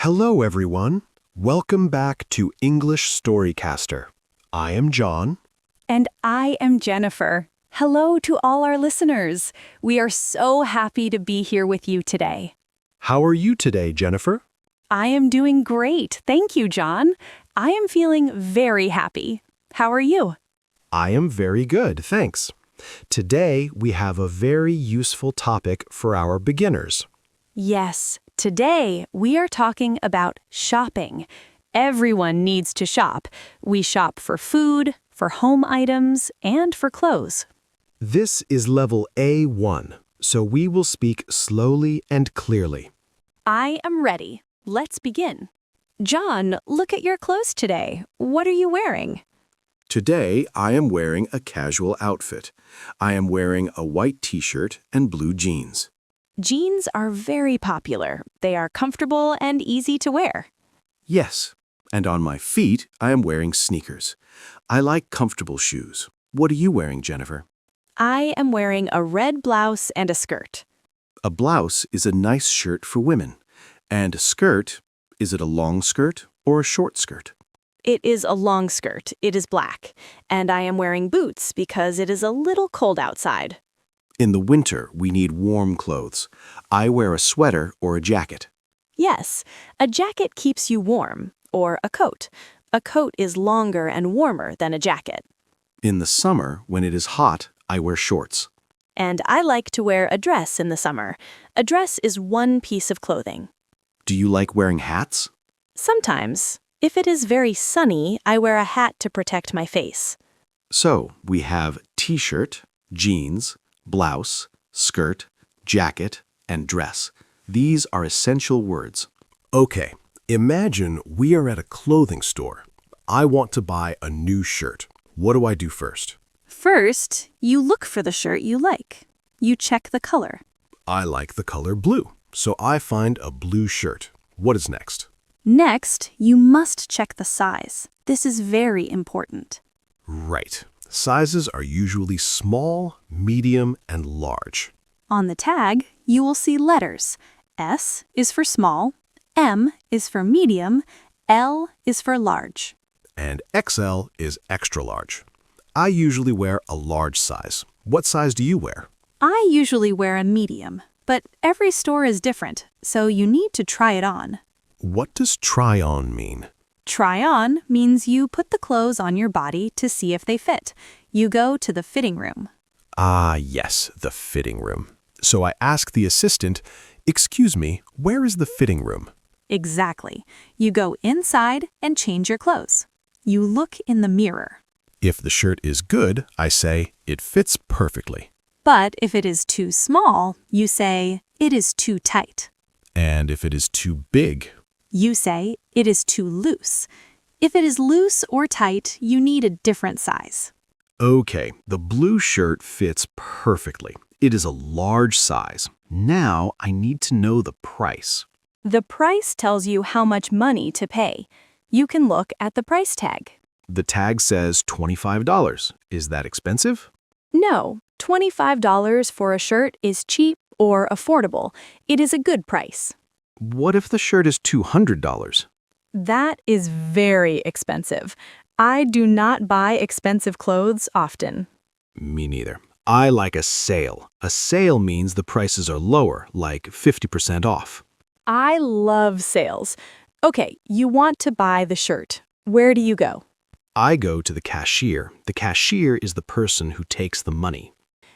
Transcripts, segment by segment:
Hello, everyone. Welcome back to English Storycaster. I am John. And I am Jennifer. Hello to all our listeners. We are so happy to be here with you today. How are you today, Jennifer? I am doing great. Thank you, John. I am feeling very happy. How are you? I am very good, thanks. Today, we have a very useful topic for our beginners. Yes, today we are talking about shopping. Everyone needs to shop. We shop for food, for home items, and for clothes. This is level A1, so we will speak slowly and clearly. I am ready. Let's begin. John, look at your clothes today. What are you wearing? Today, I am wearing a casual outfit. I am wearing a white t-shirt and blue jeans. Jeans are very popular. They are comfortable and easy to wear. Yes, and on my feet, I am wearing sneakers. I like comfortable shoes. What are you wearing, Jennifer? I am wearing a red blouse and a skirt. A blouse is a nice shirt for women. And a skirt, is it a long skirt or a short skirt? It is a long skirt. It is black. And I am wearing boots because it is a little cold outside. In the winter, we need warm clothes. I wear a sweater or a jacket. Yes, a jacket keeps you warm, or a coat. A coat is longer and warmer than a jacket. In the summer, when it is hot, I wear shorts. And I like to wear a dress in the summer. A dress is one piece of clothing. Do you like wearing hats? Sometimes. If it is very sunny, I wear a hat to protect my face. So, we have t-shirt, jeans, blouse, skirt, jacket, and dress. These are essential words. Okay, imagine we are at a clothing store. I want to buy a new shirt. What do I do first? First, you look for the shirt you like. You check the color. I like the color blue, so I find a blue shirt. What is next? Next, you must check the size. This is very important. Right. Sizes are usually small, medium, and large. On the tag, you will see letters. S is for small, M is for medium, L is for large. And XL is extra large. I usually wear a large size. What size do you wear? I usually wear a medium, but every store is different, so you need to try it on. What does try on mean? Try on means you put the clothes on your body to see if they fit. You go to the fitting room. Ah, yes, the fitting room. So I ask the assistant, "Excuse me, where is the fitting room?" Exactly. You go inside and change your clothes. You look in the mirror. If the shirt is good, I say, "It fits perfectly." But if it is too small, you say, "It is too tight." And if it is too big? You say, "It is too loose." If it is loose or tight, you need a different size. Okay, the blue shirt fits perfectly. It is a large size. Now I need to know the price. The price tells you how much money to pay. You can look at the price tag. The tag says $25. Is that expensive? No, $25 for a shirt is cheap or affordable. It is a good price. What if the shirt is $200? That is very expensive. I do not buy expensive clothes often. Me neither. I like a sale. A sale means the prices are lower, like 50% off. I love sales. Okay, you want to buy the shirt. Where do you go? I go to the cashier. The cashier is the person who takes the money.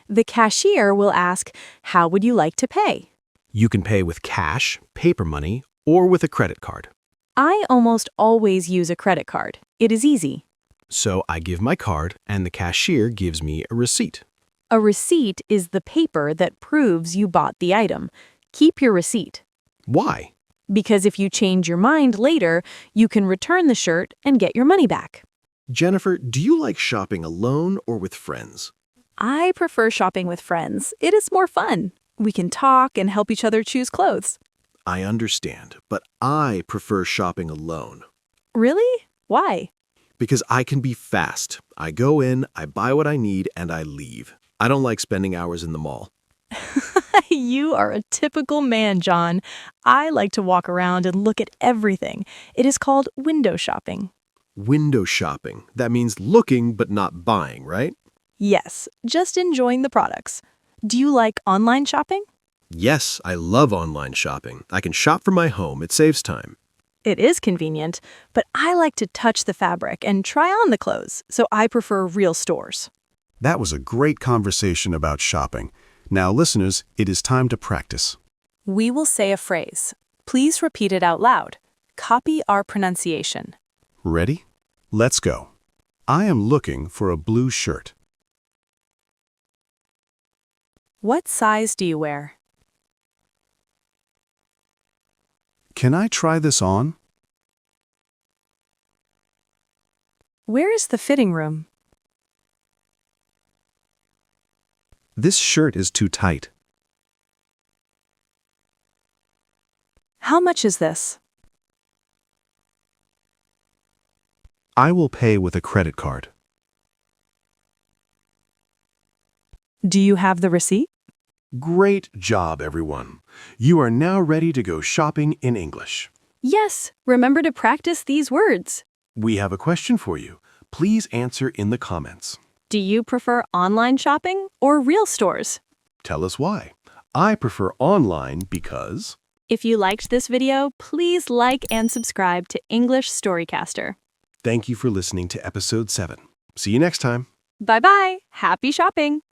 The cashier will ask, "How would you like to pay?" You can pay with cash, paper money, or with a credit card. I almost always use a credit card. It is easy. So I give my card, and the cashier gives me a receipt. A receipt is the paper that proves you bought the item. Keep your receipt. Why? Because if you change your mind later, you can return the shirt and get your money back. Jennifer, do you like shopping alone or with friends? I prefer shopping with friends. It is more fun. We can talk and help each other choose clothes. I understand, but I prefer shopping alone. Really? Why? Because I can be fast. I go in, I buy what I need, and I leave. I don't like spending hours in the mall. You are a typical man, John. I like to walk around and look at everything. It is called window shopping. Window shopping. That means looking but not buying, right? Yes, just enjoying the products. Do you like online shopping? Yes, I love online shopping. I can shop from my home. It saves time. It is convenient, but I like to touch the fabric and try on the clothes, so I prefer real stores. That was a great conversation about shopping. Now, listeners, it is time to practice. We will say a phrase. Please repeat it out loud. Copy our pronunciation. Ready? Let's go. I am looking for a blue shirt. What size do you wear? Can I try this on? Where is the fitting room? This shirt is too tight. How much is this? I will pay with a credit card. Do you have the receipt? Great job, everyone. You are now ready to go shopping in English. Yes, remember to practice these words. We have a question for you. Please answer in the comments. Do you prefer online shopping or real stores? Tell us why. I prefer online because... If you liked this video, please like and subscribe to English Storycaster. Thank you for listening to episode 7. See you next time. Bye-bye. Happy shopping.